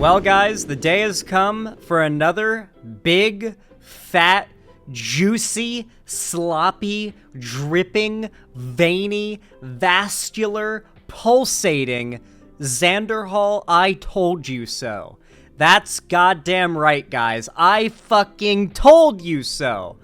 Well, guys, the day has come for another big, fat, juicy, sloppy, dripping, veiny, vascular, pulsating Xander Hall I told you so. That's goddamn right, guys. I fucking told you so.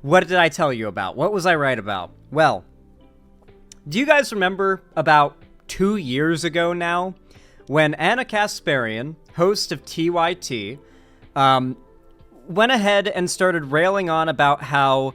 What did I tell you about? What was I right about? Well, do you guys remember about 2 years ago now when Anna Kasparian, host of TYT, went ahead and started railing on about how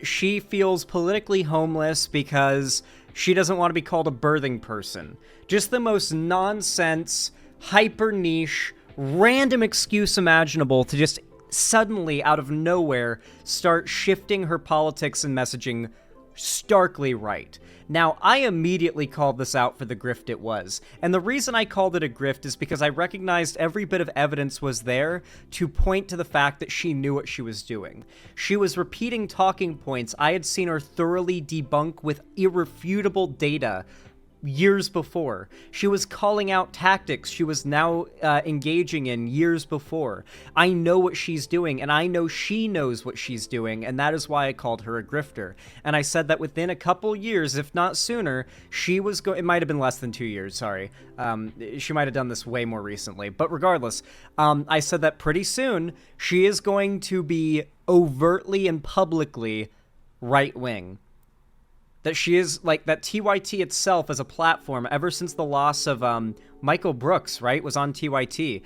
she feels politically homeless because she doesn't want to be called a birthing person? Just the most nonsense, hyper niche, random excuse imaginable to just suddenly, out of nowhere, start shifting her politics and messaging starkly right. Now, I immediately called this out for the grift it was, and the reason I called it a grift is because I recognized every bit of evidence was there to point to the fact that she knew what she was doing. She was repeating talking points I had seen her thoroughly debunk with irrefutable data years before. She was calling out tactics she was now engaging in years before. I know what she's doing, and I know she knows what she's doing, and that is why I called her a grifter. And I said that within a couple years, if not sooner, she was going... It might have been less than 2 years, sorry. She might have done this way more recently. But regardless, I said that pretty soon, she is going to be overtly and publicly right-wing. That she is, like, that TYT itself as a platform, ever since the loss of Michael Brooks, right, was on TYT.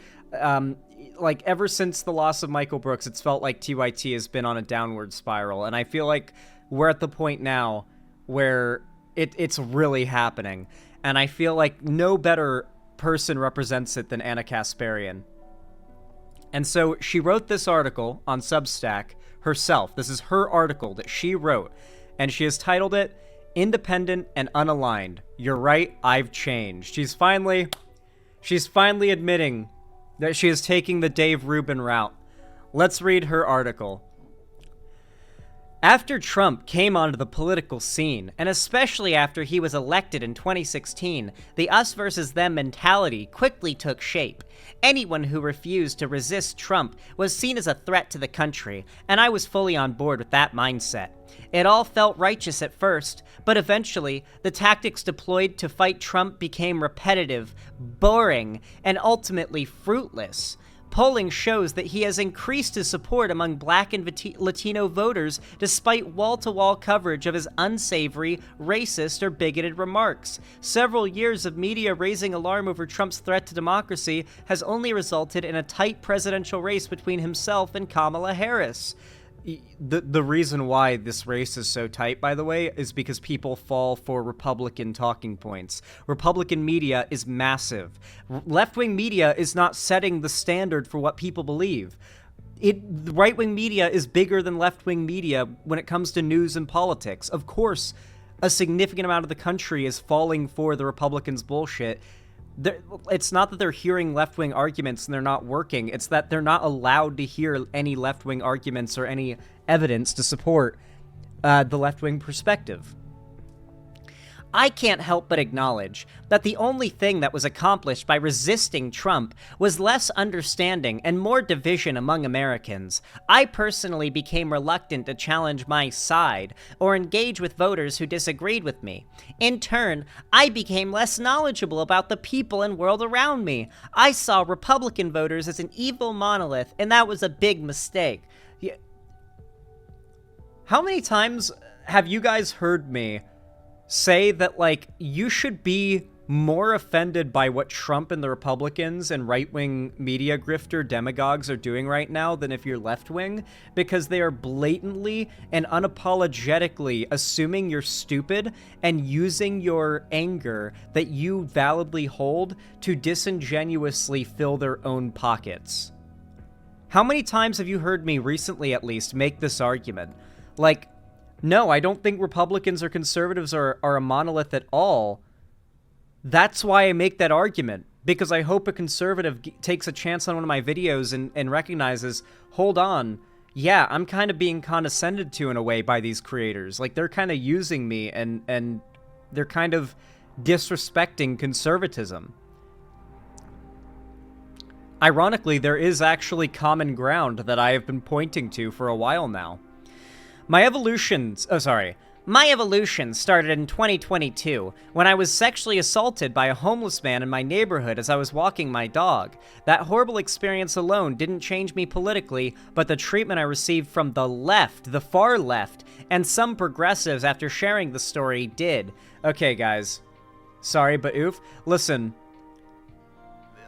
Like, ever since the loss of Michael Brooks, it's felt like TYT has been on a downward spiral. And I feel like we're at the point now where it's really happening. And I feel like no better person represents it than Anna Kasparian. And so she wrote this article on Substack herself. This is her article that she wrote. And she has titled it, Independent and Unaligned. You're right, I've changed. She's finally admitting that she is taking the Dave Rubin route. Let's read her article. After Trump came onto the political scene, and especially after he was elected in 2016, the us versus them mentality quickly took shape. Anyone who refused to resist Trump was seen as a threat to the country, and I was fully on board with that mindset. It all felt righteous at first, but eventually, the tactics deployed to fight Trump became repetitive, boring, and ultimately fruitless. Polling shows that he has increased his support among Black and Latino voters despite wall-to-wall coverage of his unsavory, racist, or bigoted remarks. Several years of media raising alarm over Trump's threat to democracy has only resulted in a tight presidential race between himself and Kamala Harris. The reason why this race is so tight, by the way, is because people fall for Republican talking points. Republican media is massive. Left-wing media is not setting the standard for what people believe. Right-wing media is bigger than left-wing media when it comes to news and politics. Of course, a significant amount of the country is falling for the Republicans' bullshit. It's not that they're hearing left-wing arguments and they're not working. It's that they're not allowed to hear any left-wing arguments or any evidence to support the left-wing perspective. I can't help but acknowledge that the only thing that was accomplished by resisting Trump was less understanding and more division among Americans. I personally became reluctant to challenge my side or engage with voters who disagreed with me. In turn, I became less knowledgeable about the people and world around me. I saw Republican voters as an evil monolith, and that was a big mistake. How many times have you guys heard me say that, like, you should be more offended by what Trump and the Republicans and right-wing media grifter demagogues are doing right now than if you're left-wing, because they are blatantly and unapologetically assuming you're stupid and using your anger that you validly hold to disingenuously fill their own pockets. How many times have you heard me recently, at least, make this argument? Like, no, I don't think Republicans or conservatives are a monolith at all. That's why I make that argument, because I hope a conservative takes a chance on one of my videos and recognizes, hold on, yeah, I'm kind of being condescended to in a way by these creators. Like, they're kind of using me and they're kind of disrespecting conservatism. Ironically, there is actually common ground that I have been pointing to for a while now. My evolution started in 2022, when I was sexually assaulted by a homeless man in my neighborhood as I was walking my dog. That horrible experience alone didn't change me politically, but the treatment I received from the left, the far left, and some progressives after sharing the story did. Okay, guys. Sorry, but oof. Listen.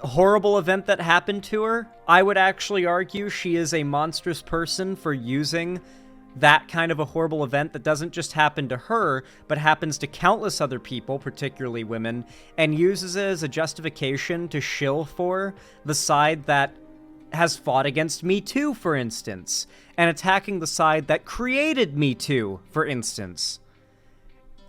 Horrible event that happened to her. I would actually argue she is a monstrous person for using that kind of a horrible event that doesn't just happen to her, but happens to countless other people, particularly women, and uses it as a justification to shill for the side that has fought against Me Too, for instance, and attacking the side that created Me Too, for instance.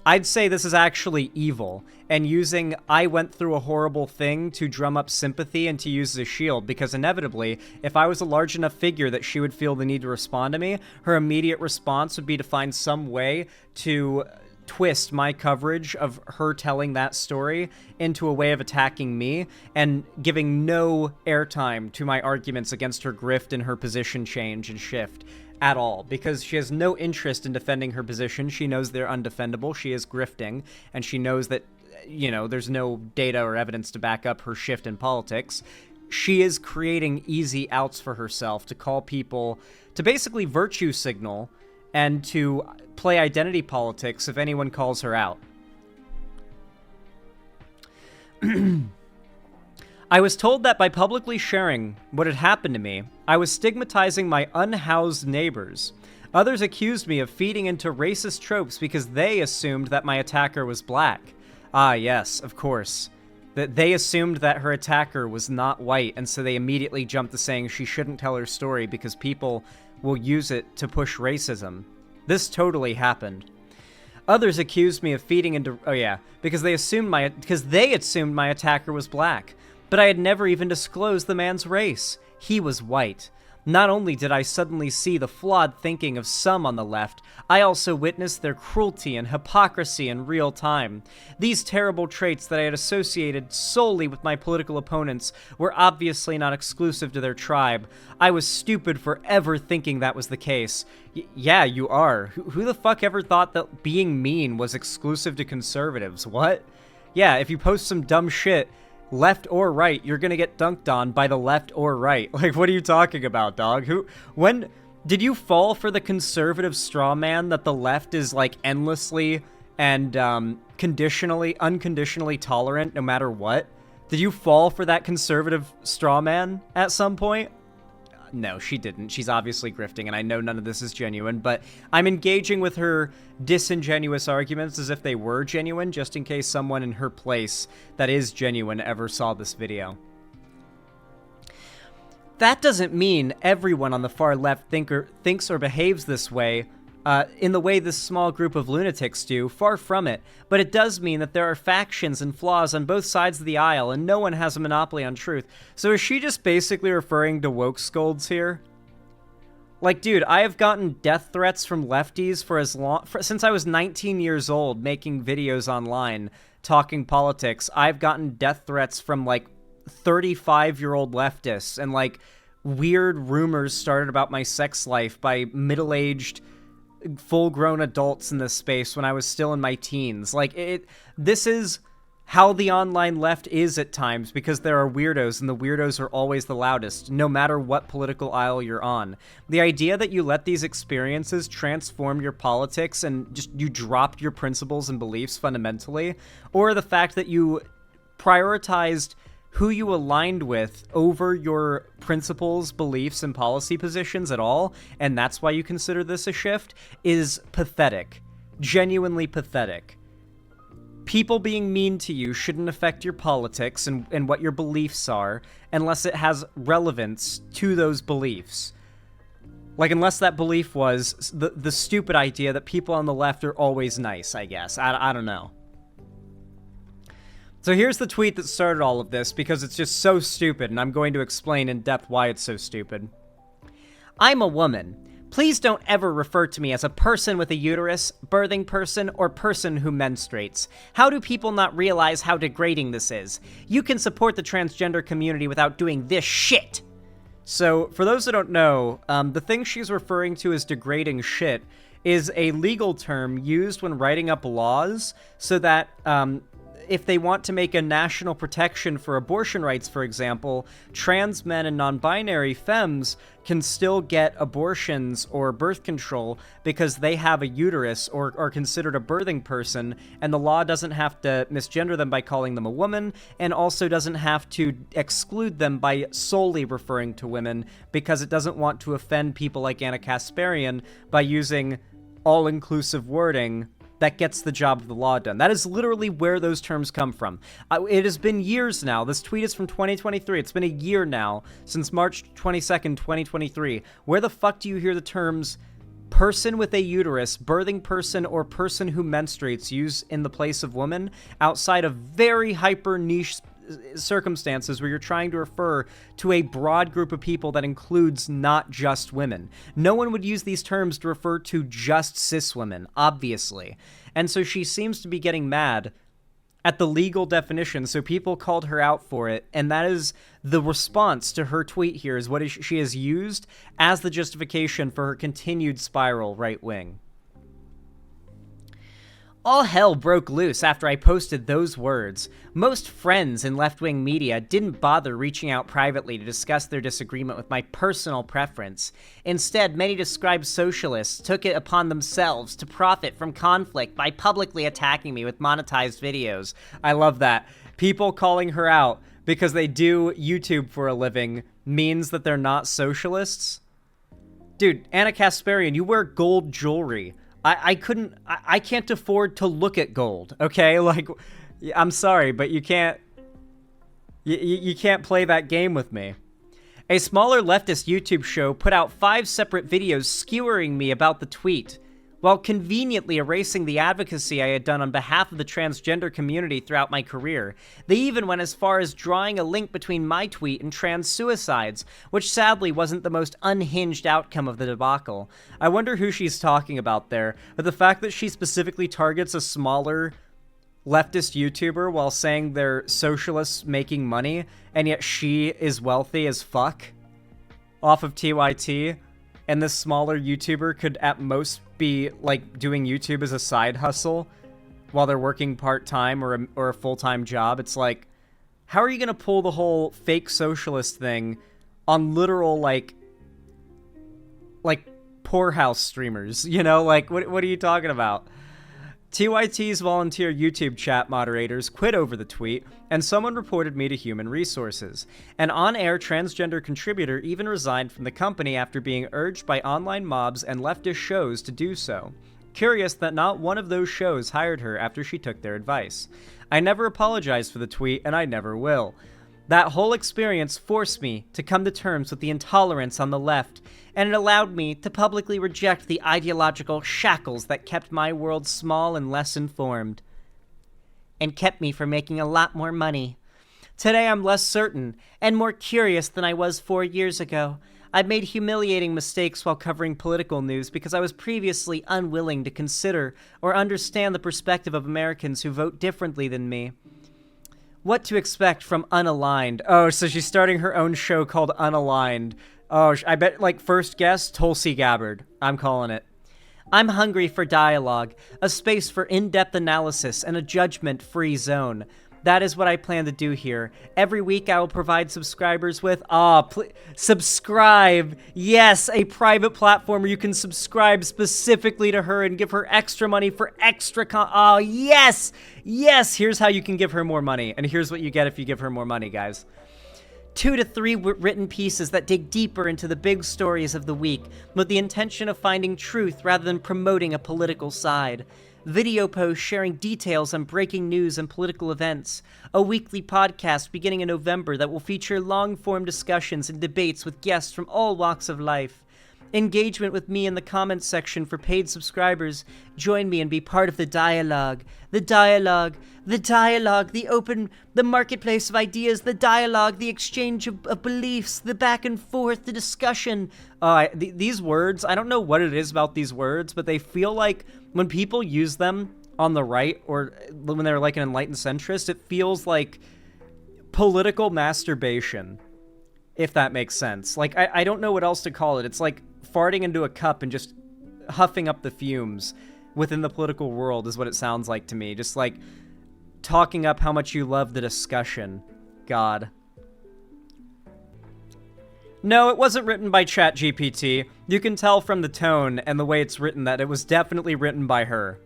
I'd say this is actually evil, and using I went through a horrible thing to drum up sympathy and to use as a shield, because inevitably, if I was a large enough figure that she would feel the need to respond to me, her immediate response would be to find some way to twist my coverage of her telling that story into a way of attacking me and giving no airtime to my arguments against her grift and her position change and shift. At all, because she has no interest in defending her position. She knows they're undefendable. She is grifting, and she knows that, you know, there's no data or evidence to back up her shift in politics. She is creating easy outs for herself to call people, to basically virtue signal, and to play identity politics if anyone calls her out. I was told that by publicly sharing what had happened to me, I was stigmatizing my unhoused neighbors. Others accused me of feeding into racist tropes because they assumed that my attacker was black. Ah, yes, of course. That they assumed that her attacker was not white, and so they immediately jumped to saying she shouldn't tell her story because people will use it to push racism. This totally happened. Others accused me of feeding into... Oh yeah, because they assumed my attacker was black. But I had never even disclosed the man's race. He was white. Not only did I suddenly see the flawed thinking of some on the left, I also witnessed their cruelty and hypocrisy in real time. These terrible traits that I had associated solely with my political opponents were obviously not exclusive to their tribe. I was stupid for ever thinking that was the case. Yeah, you are. Who the fuck ever thought that being mean was exclusive to conservatives? What? Yeah, if you post some dumb shit, left or right, you're gonna get dunked on by the left or right. Like, what are you talking about, dog? When did you fall for the conservative straw man that the left is, like, endlessly and unconditionally tolerant no matter what? Did you fall for that conservative straw man at some point? No, she didn't. She's obviously grifting, and I know none of this is genuine, but I'm engaging with her disingenuous arguments as if they were genuine, just in case someone in her place that is genuine ever saw this video. That doesn't mean everyone on the far left thinks or behaves this way, in the way this small group of lunatics do, far from it, but it does mean that there are factions and flaws on both sides of the aisle, and no one has a monopoly on truth. So is she just basically referring to woke scolds here? Like, dude, I have gotten death threats from lefties since I was 19 years old, making videos online, talking politics. I've gotten death threats from, like, 35-year-old leftists, and, like, weird rumors started about my sex life by middle-aged full-grown adults in this space when I was still in my teens. Like, this is how the online left is at times, because there are weirdos, and the weirdos are always the loudest, no matter what political aisle you're on. The idea that you let these experiences transform your politics and just you dropped your principles and beliefs fundamentally, or the fact that you prioritized who you aligned with over your principles, beliefs, and policy positions at all, and that's why you consider this a shift, is pathetic. Genuinely pathetic. People being mean to you shouldn't affect your politics and what your beliefs are, unless it has relevance to those beliefs. Like, unless that belief was the stupid idea that people on the left are always nice, I guess. I don't know. So here's the tweet that started all of this, because it's just so stupid, and I'm going to explain in depth why it's so stupid. I'm a woman. Please don't ever refer to me as a person with a uterus, birthing person, or person who menstruates. How do people not realize how degrading this is? You can support the transgender community without doing this shit. So, for those who don't know, the thing she's referring to as degrading shit is a legal term used when writing up laws so that, if they want to make a national protection for abortion rights, for example, trans men and non-binary femmes can still get abortions or birth control because they have a uterus or are considered a birthing person, and the law doesn't have to misgender them by calling them a woman, and also doesn't have to exclude them by solely referring to women because it doesn't want to offend people like Anna Kasparian by using all-inclusive wording that gets the job of the law done. That is literally where those terms come from. It has been years now. This tweet is from 2023. It's been a year now, since March 22nd, 2023. Where the fuck do you hear the terms person with a uterus, birthing person, or person who menstruates used in the place of woman outside of very hyper niche circumstances where you're trying to refer to a broad group of people that includes not just women? No one would use these terms to refer to just cis women, obviously. And so she seems to be getting mad at the legal definition, so people called her out for it, and that is the response to her tweet here is what she has used as the justification for her continued spiral right wing. All hell broke loose after I posted those words. Most friends in left-wing media didn't bother reaching out privately to discuss their disagreement with my personal preference. Instead, many described socialists took it upon themselves to profit from conflict by publicly attacking me with monetized videos. I love that. People calling her out because they do YouTube for a living means that they're not socialists? Dude, Anna Kasparian, you wear gold jewelry. I can't afford to look at gold, okay? Like, I'm sorry, but you can't play that game with me. A smaller leftist YouTube show put out 5 separate videos skewering me about the tweet, while conveniently erasing the advocacy I had done on behalf of the transgender community throughout my career. They even went as far as drawing a link between my tweet and trans suicides, which sadly wasn't the most unhinged outcome of the debacle. I wonder who she's talking about there, but the fact that she specifically targets a smaller leftist YouTuber while saying they're socialists making money, and yet she is wealthy as fuck off of TYT, and this smaller YouTuber could at most be like doing YouTube as a side hustle while they're working part-time or a full-time job. It's like, how are you gonna pull the whole fake socialist thing on literal like poorhouse streamers, you know? Like, what are you talking about? TYT's volunteer YouTube chat moderators quit over the tweet, and someone reported me to Human Resources. An on-air transgender contributor even resigned from the company after being urged by online mobs and leftist shows to do so. Curious that not one of those shows hired her after she took their advice. I never apologized for the tweet, and I never will. That whole experience forced me to come to terms with the intolerance on the left, and it allowed me to publicly reject the ideological shackles that kept my world small and less informed, and kept me from making a lot more money. Today I'm less certain, and more curious than I was 4 years ago. I've made humiliating mistakes while covering political news because I was previously unwilling to consider or understand the perspective of Americans who vote differently than me. What to expect from Unaligned. Oh, so she's starting her own show called Unaligned. Oh, I bet, like, first guest, Tulsi Gabbard. I'm calling it. I'm hungry for dialogue, a space for in-depth analysis, and a judgment-free zone. That is what I plan to do here. Every week I will provide subscribers with... subscribe! Yes, a private platform where you can subscribe specifically to her and give her extra money for extra yes! Yes! Here's how you can give her more money. And here's what you get if you give her more money, guys. 2 to 3 written pieces that dig deeper into the big stories of the week with the intention of finding truth rather than promoting a political side. Video posts sharing details on breaking news and political events. A weekly podcast beginning in November that will feature long-form discussions and debates with guests from all walks of life. engagement with me in the comments section for paid subscribers. Join me and be part of the dialogue. The dialogue, the open, the marketplace of ideas, the dialogue, the exchange of beliefs, the back and forth, the discussion. These words, I don't know what it is about these words, but they feel like when people use them on the right, or when they're like an enlightened centrist, it feels like political masturbation, if that makes sense. Like, I don't know what else to call it. It's like farting into a cup and just huffing up the fumes within the political world is what it sounds like to me. Just like talking up how much you love the discussion. God. No, it wasn't written by ChatGPT. You can tell from the tone and the way it's written that it was definitely written by her.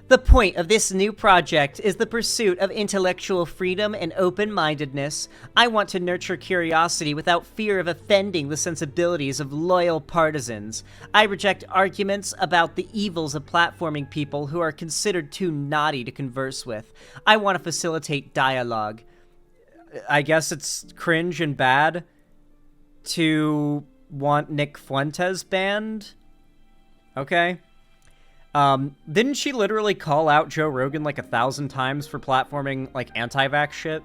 The point of this new project is the pursuit of intellectual freedom and open-mindedness. I want to nurture curiosity without fear of offending the sensibilities of loyal partisans. I reject arguments about the evils of platforming people who are considered too naughty to converse with. I want to facilitate dialogue. I guess it's cringe and bad to want Nick Fuentes banned? Okay. Didn't she literally call out Joe Rogan like 1,000 times for platforming, like, anti-vax shit?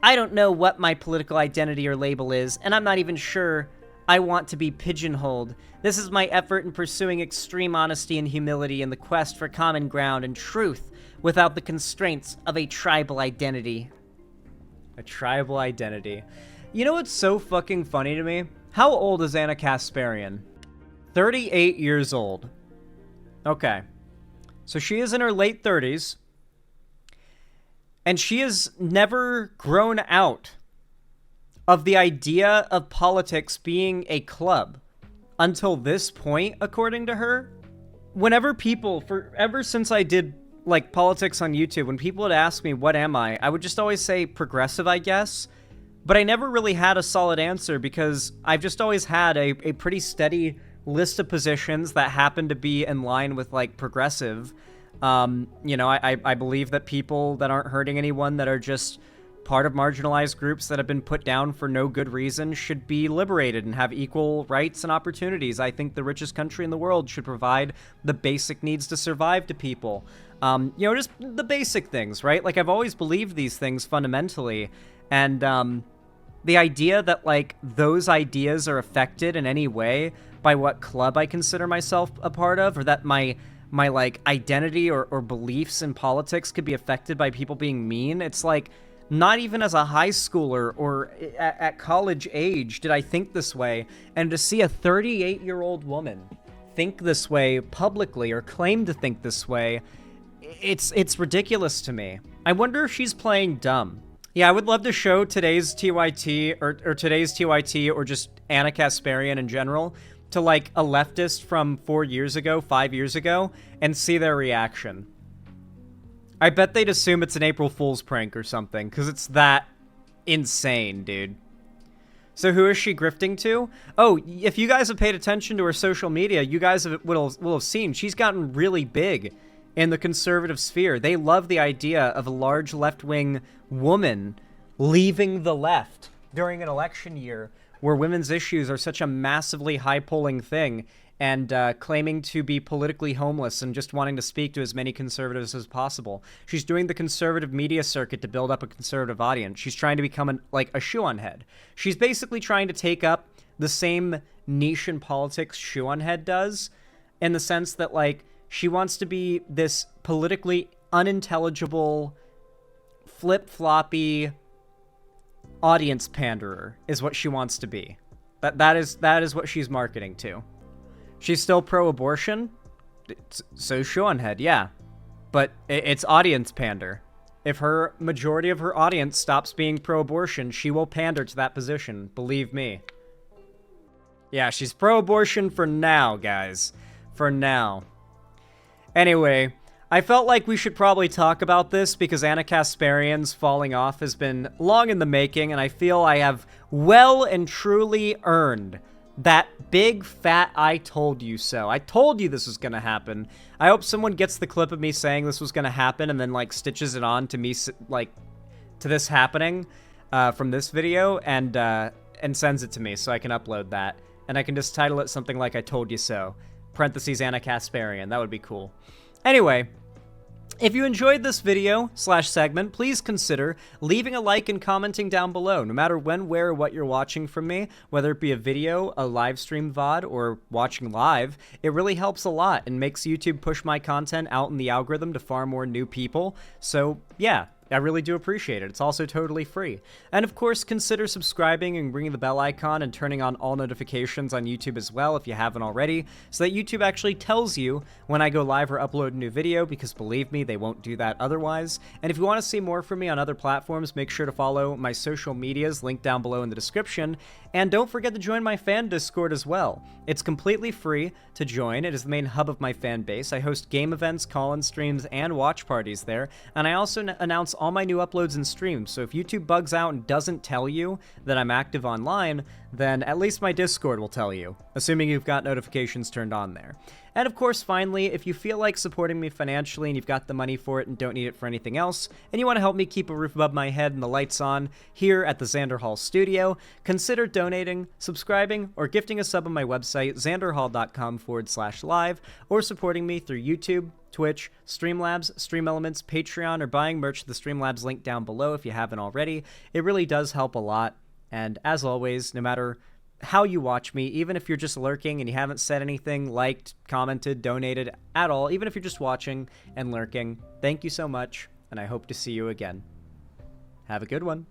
I don't know what my political identity or label is, and I'm not even sure I want to be pigeonholed. This is my effort in pursuing extreme honesty and humility in the quest for common ground and truth without the constraints of a tribal identity. A tribal identity. You know what's so fucking funny to me? How old is Anna Kasparian? 38 years old. Okay, so she is in her late 30s, and she has never grown out of the idea of politics being a club until this point, according to her. Whenever people, ever since I did, like, politics on YouTube, when people would ask me, what am I would just always say progressive, I guess, but I never really had a solid answer because I've just always had a pretty steady list of positions that happen to be in line with, like, progressive. You know, I believe that people that aren't hurting anyone, that are just part of marginalized groups that have been put down for no good reason, should be liberated and have equal rights and opportunities. I think the richest country in the world should provide the basic needs to survive to people. You know, just the basic things, right? Like, I've always believed these things fundamentally, and the idea that, like, those ideas are affected in any way by what club I consider myself a part of, or that my like, identity or beliefs in politics could be affected by people being mean. It's like, not even as a high schooler or at college age did I think this way, and to see a 38-year-old woman think this way publicly, or claim to think this way, it's ridiculous to me. I wonder if she's playing dumb. Yeah, I would love to show today's TYT, or today's TYT, or just Anna Kasparian in general, to, like, a leftist from 4 years ago, 5 years ago, and see their reaction. I bet they'd assume it's an April Fool's prank or something, because it's that insane, dude. So who is she grifting to? Oh, if you guys have paid attention to her social media, you guys will have seen she's gotten really big in the conservative sphere. They love the idea of a large left-wing woman leaving the left during an election year where women's issues are such a massively high-polling thing, and claiming to be politically homeless and just wanting to speak to as many conservatives as possible. She's doing the conservative media circuit to build up a conservative audience. She's trying to become like a shoe-on-head. She's basically trying to take up the same niche in politics Shoe-on-Head does, in the sense that, like, she wants to be this politically unintelligible, flip-floppy audience panderer, is what she wants to be. That is what she's marketing to. She's still pro-abortion, so Shoe-on-Head, yeah. But it's audience pander. If her majority of her audience stops being pro-abortion, she will pander to that position, believe me. Yeah, she's pro-abortion for now, guys. For now. Anyway, I felt like we should probably talk about this because Anna Kasparian's falling off has been long in the making, and I feel I have well and truly earned that big fat I told you so. I told you this was gonna happen. I hope someone gets the clip of me saying this was gonna happen and then, like, stitches it on to me, like, to this happening from this video, and sends it to me so I can upload that and I can just title it something like I Told You So, parentheses Anna Kasparian. That would be cool. Anyway, if you enjoyed this video / segment, please consider leaving a like and commenting down below, no matter when, where, or what you're watching from me, whether it be a video, a live stream VOD, or watching live. It really helps a lot and makes YouTube push my content out in the algorithm to far more new people. So yeah, I really do appreciate it. It's also totally free. And of course, consider subscribing and ringing the bell icon and turning on all notifications on YouTube as well if you haven't already, so that YouTube actually tells you when I go live or upload a new video, because believe me, they won't do that otherwise. And if you want to see more from me on other platforms, make sure to follow my social medias linked down below in the description. And don't forget to join my fan Discord as well. It's completely free to join. It is the main hub of my fan base. I host game events, call-in streams, and watch parties there. And I also announce all my new uploads and streams, so if YouTube bugs out and doesn't tell you that I'm active online, then at least my Discord will tell you, assuming you've got notifications turned on there. And of course, finally, if you feel like supporting me financially and you've got the money for it and don't need it for anything else, and you want to help me keep a roof above my head and the lights on here at the Xander Hall studio, consider donating, subscribing, or gifting a sub on my website, xanderhall.com/live, or supporting me through YouTube, Twitch, Streamlabs, Stream Elements, Patreon, or buying merch to the Streamlabs link down below if you haven't already. It really does help a lot. And as always, no matter how you watch me, even if you're just lurking and you haven't said anything, liked, commented, donated at all, even if you're just watching and lurking, thank you so much, and I hope to see you again. Have a good one.